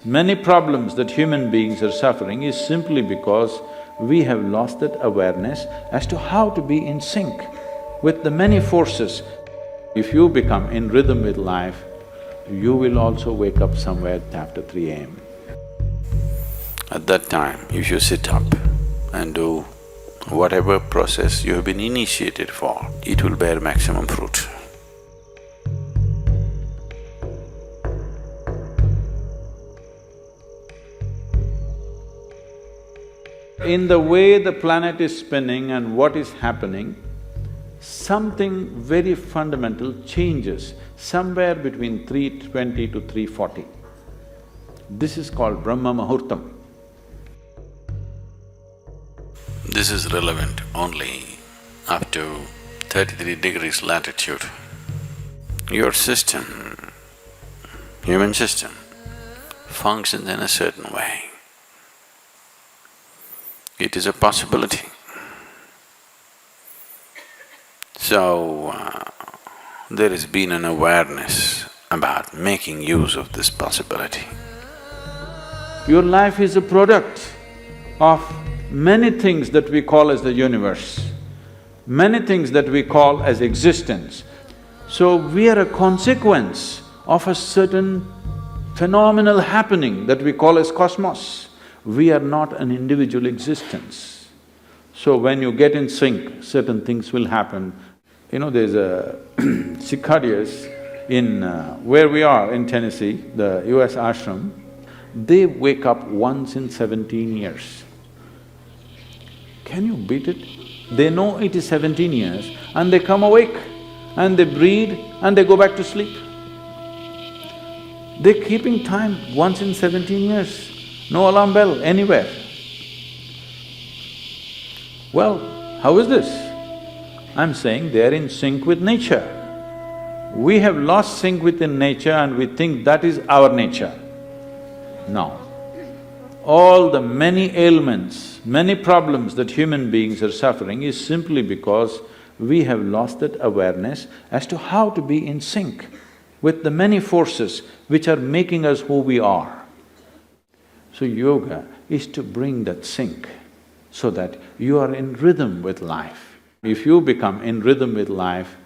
Many problems that human beings are suffering is simply because we have lost that awareness as to how to be in sync with the many forces. If you become in rhythm with life, you will also wake up somewhere after 3 a.m. At that time, if you sit up and do whatever process you have been initiated for, it will bear maximum fruit. In the way the planet is spinning and what is happening, something very fundamental changes somewhere between 3:20 to 3:40. This is called Brahma Muhurtam. This is relevant only up to 33 degrees latitude. Your system, human system, functions in a certain way. It is a possibility. So, there has been an awareness about making use of this possibility. Your life is a product of many things that we call as the universe, many things that we call as existence. So we are a consequence of a certain phenomenal happening that we call as cosmos. We are not an individual existence. So when you get in sync, certain things will happen. You know, there's a cicadas in where we are in Tennessee, the US ashram, they wake up once in 17 years. Can you beat it? They know it is 17 years and they come awake and they breathe and they go back to sleep. They're keeping time once in 17 years, no alarm bell anywhere. Well, how is this? I'm saying they're in sync with nature. We have lost sync within nature and we think that is our nature. No. All the many ailments, many problems that human beings are suffering is simply because we have lost that awareness as to how to be in sync with the many forces which are making us who we are. So yoga is to bring that sync so that you are in rhythm with life. If you become in rhythm with life,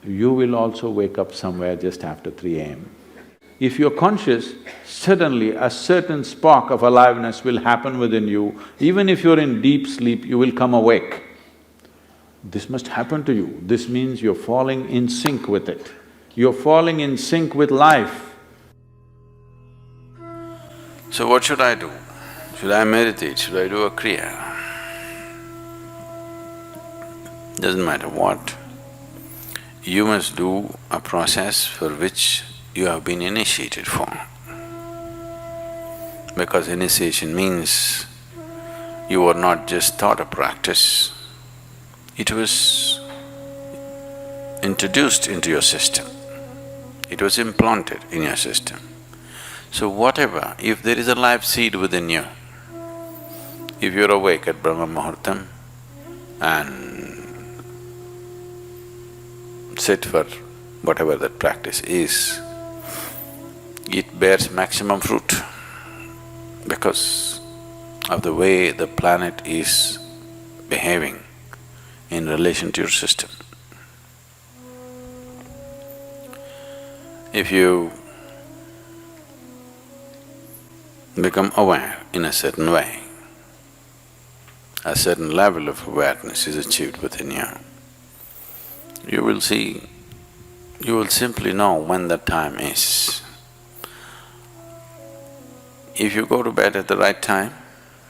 you will also wake up somewhere just after 3 a.m. If you're conscious, suddenly a certain spark of aliveness will happen within you. Even if you're in deep sleep, you will come awake. This must happen to you. This means you're falling in sync with it. You're falling in sync with life. So what should I do? Should I meditate? Should I do a kriya? Doesn't matter what. You must do a process for which you have been initiated for. Because initiation means you were not just taught a practice, it was introduced into your system, it was implanted in your system. So whatever, if there is a life seed within you, if you're awake at Brahma Muhurtam and sit for whatever that practice is, it bears maximum fruit because of the way the planet is behaving in relation to your system. If you become aware in a certain way, a certain level of awareness is achieved within you, you will see, you will simply know when the time is. If you go to bed at the right time,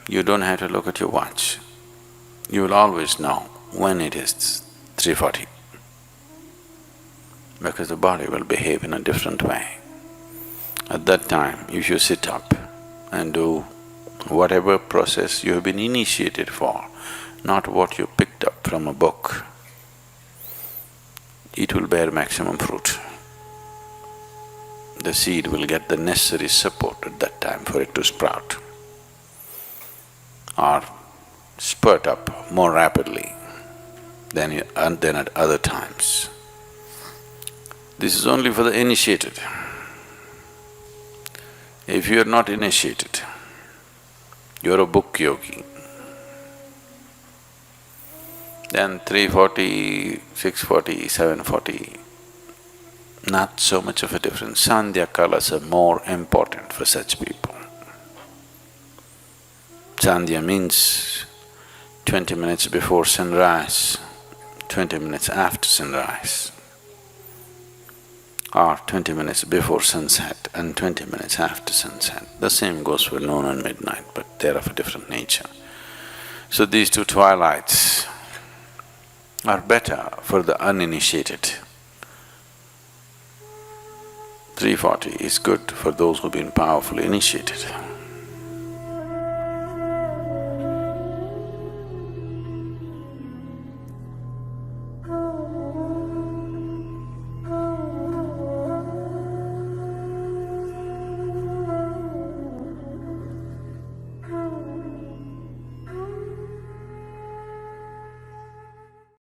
you don't have to look at your watch. You will always know when it is 3:40 because the body will behave in a different way. At that time, if you sit up and do whatever process you have been initiated for, not what you picked up from a book, it will bear maximum fruit. The seed will get the necessary support at that time for it to sprout or spurt up more rapidly than at other times. This is only for the initiated. If you are not initiated, you're a book yogi, then 340, 640, 740, not so much of a difference. Sandhya kalas are more important for such people. Sandhya means 20 minutes before sunrise, 20 minutes after sunrise, or 20 minutes before sunset and 20 minutes after sunset. The same goes for noon and midnight, but they're of a different nature. So these two twilights are better for the uninitiated. 340 is good for those who've been powerfully initiated.